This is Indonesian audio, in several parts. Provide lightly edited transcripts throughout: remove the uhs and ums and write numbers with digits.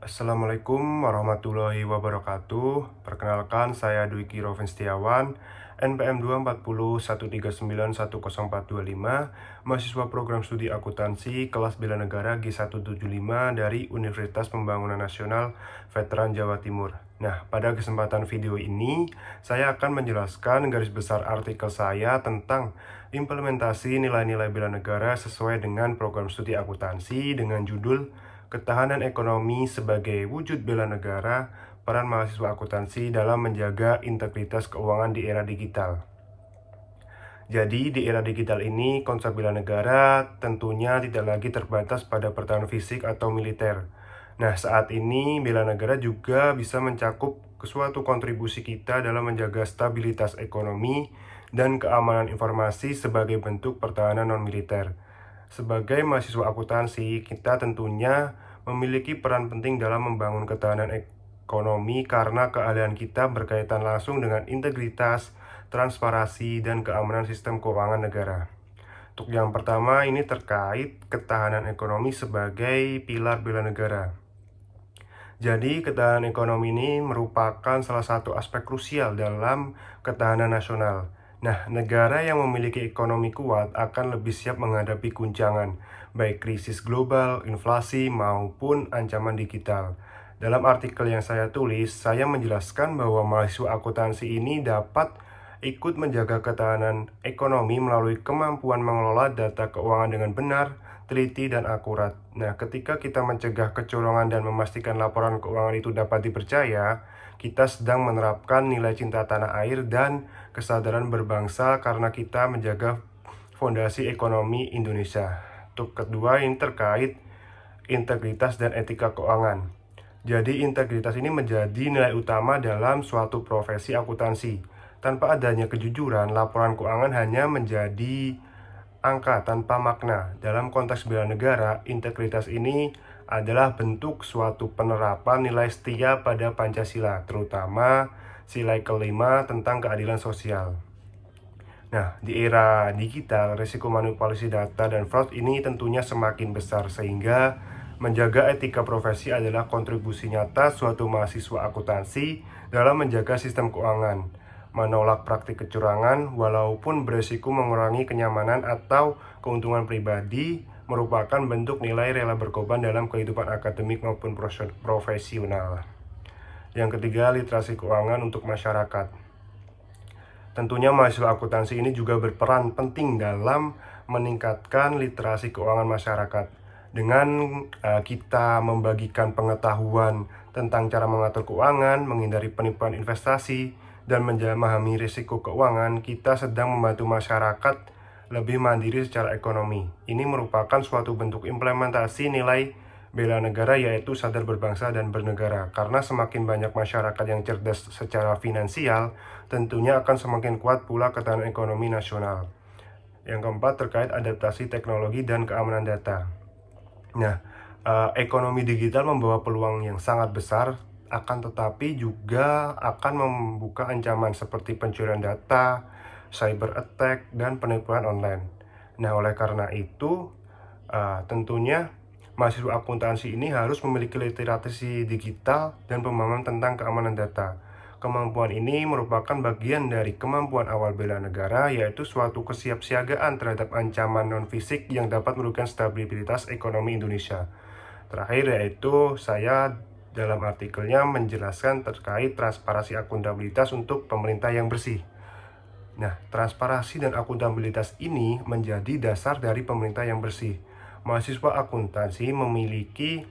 Assalamualaikum warahmatullahi wabarakatuh. Perkenalkan, saya Dwiki Roven Setiawan, NPM 24013910425, mahasiswa program studi akuntansi kelas bela negara G175 dari Universitas Pembangunan Nasional Veteran Jawa Timur. Nah, pada kesempatan video ini, saya akan menjelaskan garis besar artikel saya tentang implementasi nilai-nilai bela negara sesuai dengan program studi akuntansi dengan judul Ketahanan Ekonomi sebagai Wujud Bela Negara, Peran Mahasiswa Akuntansi dalam Menjaga Integritas Keuangan di Era Digital. Jadi, di era digital ini, konsep bela negara tentunya tidak lagi terbatas pada pertahanan fisik atau militer. Nah, saat ini bela negara juga bisa mencakup suatu kontribusi kita dalam menjaga stabilitas ekonomi dan keamanan informasi sebagai bentuk pertahanan non-militer. Sebagai mahasiswa akuntansi, kita tentunya memiliki peran penting dalam membangun ketahanan ekonomi karena keahlian kita berkaitan langsung dengan integritas, transparansi, dan keamanan sistem keuangan negara. Untuk yang pertama, ini terkait ketahanan ekonomi sebagai pilar bela negara. Jadi, ketahanan ekonomi ini merupakan salah satu aspek krusial dalam ketahanan nasional. Nah, negara yang memiliki ekonomi kuat akan lebih siap menghadapi guncangan, baik krisis global, inflasi, maupun ancaman digital. Dalam artikel yang saya tulis, saya menjelaskan bahwa mahasiswa akuntansi ini dapat ikut menjaga ketahanan ekonomi melalui kemampuan mengelola data keuangan dengan benar, teliti, dan akurat. Nah, ketika kita mencegah kecurangan dan memastikan laporan keuangan itu dapat dipercaya, kita sedang menerapkan nilai cinta tanah air dan kesadaran berbangsa karena kita menjaga fondasi ekonomi Indonesia. Untuk kedua, ini terkait integritas dan etika keuangan. Jadi, integritas ini menjadi nilai utama dalam suatu profesi akuntansi. Tanpa adanya kejujuran, laporan keuangan hanya menjadi angka tanpa makna. Dalam konteks bela negara, integritas ini adalah bentuk suatu penerapan nilai setia pada Pancasila, terutama sila kelima tentang keadilan sosial. Nah, di era digital, risiko manipulasi data dan fraud ini tentunya semakin besar, sehingga menjaga etika profesi adalah kontribusi nyata suatu mahasiswa akuntansi dalam menjaga sistem keuangan, menolak praktik kecurangan, walaupun beresiko mengurangi kenyamanan atau keuntungan pribadi, merupakan bentuk nilai rela berkorban dalam kehidupan akademik maupun profesional. Yang ketiga, literasi keuangan untuk masyarakat. Tentunya mahasiswa akuntansi ini juga berperan penting dalam meningkatkan literasi keuangan masyarakat. Dengan kita membagikan pengetahuan tentang cara mengatur keuangan, menghindari penipuan investasi, dan memahami risiko keuangan, kita sedang membantu masyarakat lebih mandiri secara ekonomi. Ini merupakan suatu bentuk implementasi nilai bela negara, yaitu sadar berbangsa dan bernegara. Karena semakin banyak masyarakat yang cerdas secara finansial, tentunya akan semakin kuat pula ketahanan ekonomi nasional. Yang keempat, terkait adaptasi teknologi dan keamanan data. Nah, ekonomi digital membawa peluang yang sangat besar, akan tetapi juga akan membuka ancaman seperti pencurian data, cyber attack, dan penipuan online. Nah, oleh karena itu, tentunya mahasiswa akuntansi ini harus memiliki literasi digital dan pemahaman tentang keamanan data. Kemampuan ini merupakan bagian dari kemampuan awal bela negara, yaitu suatu kesiapsiagaan terhadap ancaman non-fisik yang dapat merugikan stabilitas ekonomi Indonesia. Terakhir, yaitu saya dalam artikelnya menjelaskan terkait transparansi akuntabilitas untuk pemerintah yang bersih. Nah, transparansi dan akuntabilitas ini menjadi dasar dari pemerintah yang bersih. Mahasiswa akuntansi memiliki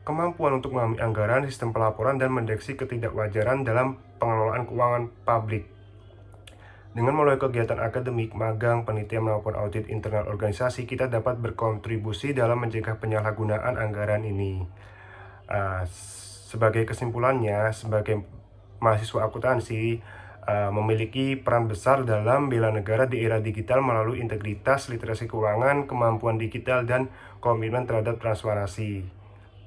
kemampuan untuk memahami anggaran, sistem pelaporan, dan mendeteksi ketidakwajaran dalam pengelolaan keuangan publik. Dengan melalui kegiatan akademik, magang, penelitian, maupun audit internal organisasi, kita dapat berkontribusi dalam mencegah penyalahgunaan anggaran ini. Sebagai kesimpulannya, sebagai mahasiswa akuntansi memiliki peran besar dalam bela negara di era digital melalui integritas, literasi keuangan, kemampuan digital, dan komitmen terhadap transparansi.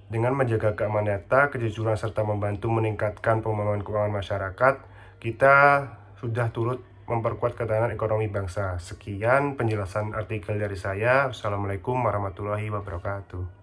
Dengan menjaga keamanan data, kejujuran, serta membantu meningkatkan pemahaman keuangan masyarakat, kita sudah turut memperkuat ketahanan ekonomi bangsa. Sekian penjelasan artikel dari saya. Wassalamualaikum warahmatullahi wabarakatuh.